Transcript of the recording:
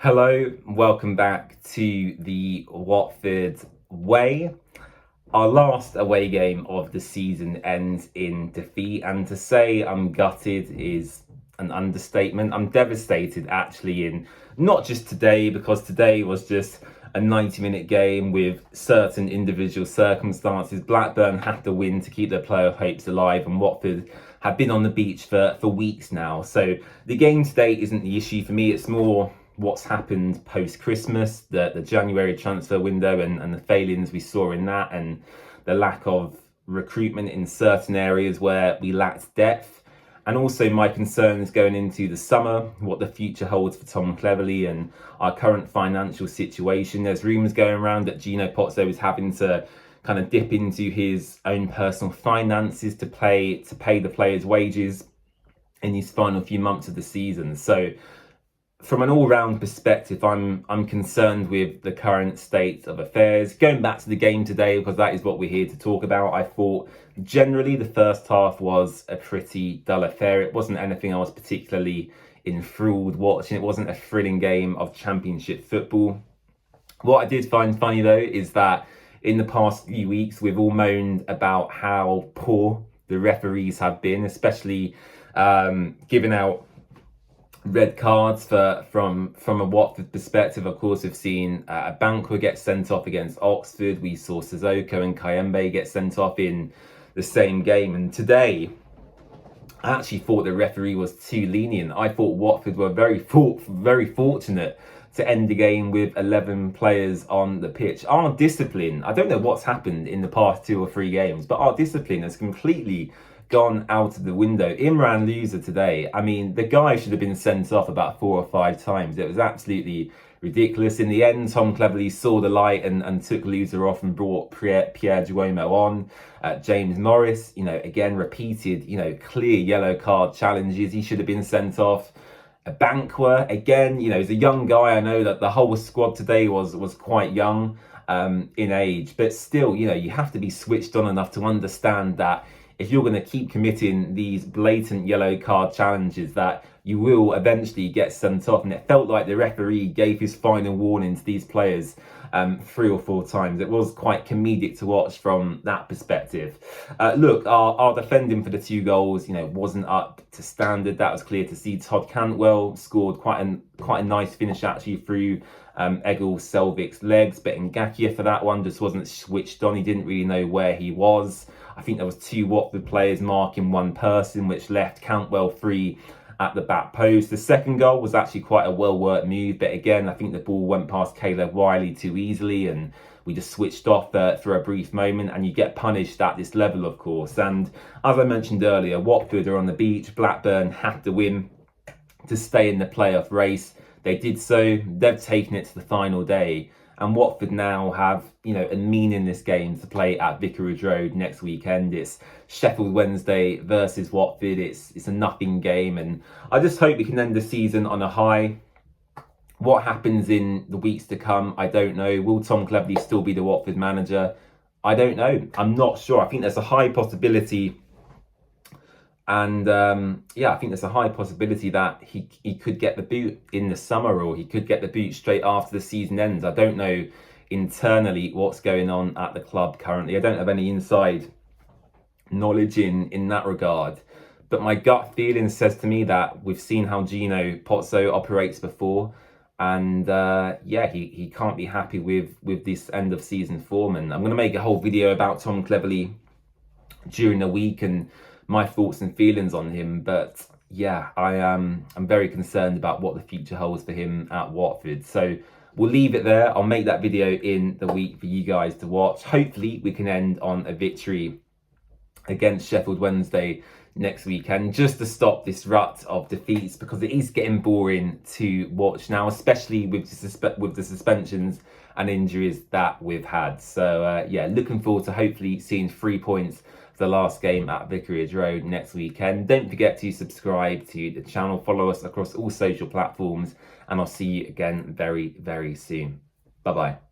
Hello, welcome back to the Watford Way. Our last away game of the season ends in defeat, and to say I'm gutted is an understatement. I'm devastated actually, in not just today, because today was just a 90-minute game with certain individual circumstances. Blackburn had to win to keep their playoff hopes alive, and Watford have been on the beach for weeks now. So the game today isn't the issue for me. It's more what's happened post-Christmas, the January transfer window and the failings we saw in that, and the lack of recruitment in certain areas where we lacked depth. And also my concerns going into the summer, what the future holds for Tom Cleverley and our current financial situation. There's rumours going around that Gino Pozzo is having to kind of dip into his own personal finances to pay the players' wages in these final few months of the season. So from an all-round perspective, I'm concerned with the current state of affairs. Going back to the game today, because that is what we're here to talk about, I thought generally the first half was a pretty dull affair. It wasn't anything I was particularly enthralled watching. It wasn't a thrilling game of championship football. What I did find funny though is that in the past few weeks, we've all moaned about how poor the referees have been, especially giving out red cards from a Watford perspective. Of course, we've seen a Banquer get sent off against Oxford. We saw Sissoko and Kayembe get sent off in the same game. And today, I actually thought the referee was too lenient. I thought Watford were very fortunate to end the game with 11 players on the pitch. Our discipline, I don't know what's happened in the past 2 or 3 games, but our discipline has completely gone out of the window. Imran Louza today, I mean, the guy should have been sent off about 4 or 5 times. It was absolutely ridiculous. In the end, Tom Cleverley saw the light and took Louza off and brought Pierre Duomo on. James Morris, again, repeated, clear yellow card challenges. He should have been sent off. A Banquer, again, he's a young guy. I know that the whole squad today was quite young in age, but still, you have to be switched on enough to understand that if you're going to keep committing these blatant yellow card challenges, that you will eventually get sent off. And it felt like the referee gave his final warning to these players 3 or 4 times. It was quite comedic to watch from that perspective. Look, our defending for the 2 goals, wasn't up to standard. That was clear to see. Todd Cantwell scored quite a nice finish actually through Egil Selvic's legs, but Ngakia for that one just wasn't switched on. He didn't really know where he was. I think there was 2 Watford players marking one person, which left Cantwell free at the back post. The second goal was actually quite a well-worked move, but again, I think the ball went past Caleb Wiley too easily, and we just switched off for a brief moment, and you get punished at this level, of course. And as I mentioned earlier, Watford are on the beach. Blackburn have to win to stay in the playoff race. They did so. They've taken it to the final day. And Watford now have, a meaningless game to play at Vicarage Road next weekend. It's Sheffield Wednesday versus Watford. It's a nothing game. And I just hope we can end the season on a high. What happens in the weeks to come, I don't know. Will Tom Cleverley still be the Watford manager? I don't know. I'm not sure. I think there's a high possibility. And I think there's a high possibility that he could get the boot in the summer, or he could get the boot straight after the season ends. I don't know internally what's going on at the club currently. I don't have any inside knowledge in that regard. But my gut feeling says to me that we've seen how Gino Pozzo operates before. And he can't be happy with this end of season form. And I'm going to make a whole video about Tom Cleverley during the week and my thoughts and feelings on him. But I'm very concerned about what the future holds for him at Watford. So we'll leave it there. I'll make that video in the week for you guys to watch. Hopefully we can end on a victory against Sheffield Wednesday next weekend, just to stop this rut of defeats, because it is getting boring to watch now, especially with the suspensions and injuries that we've had. So looking forward to hopefully seeing 3 points for the last game at Vicarage Road next weekend. Don't forget to subscribe to the channel, follow us across all social platforms, and I'll see you again very, very soon. Bye bye.